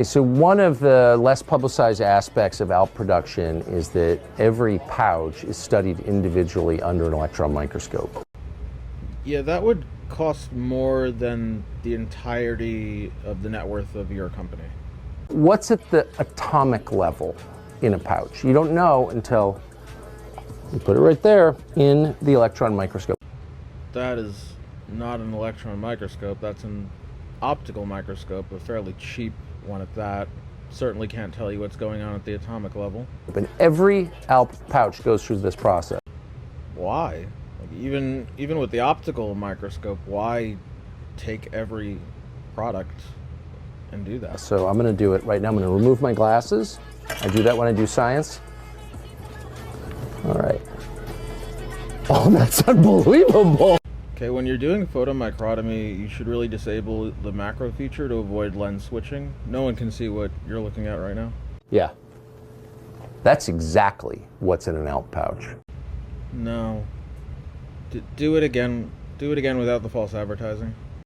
So one of the less publicized aspects of ALP production is that every pouch is studied individually under an electron microscope. Yeah, that would cost more than the entirety of the net worth of your company. What's at the atomic level in a pouch? You don't know until you put it right there in the electron microscope. That is not an electron microscope, that's an optical microscope, a fairly cheap one at that. Certainly can't tell you what's going on at the atomic level. And every ALP pouch goes through this process. Why? Like even with the optical microscope, why take every product and do that? So I'm going to do it right now. I'm going to remove my glasses. I do that when I do science. All right. Oh, that's unbelievable. Okay, when you're doing photomicrotomy, you should really disable the macro feature to avoid lens switching. No one can see what you're looking at right now. Yeah. That's exactly what's in an ALP pouch. No. Do it again. Do it again without the false advertising.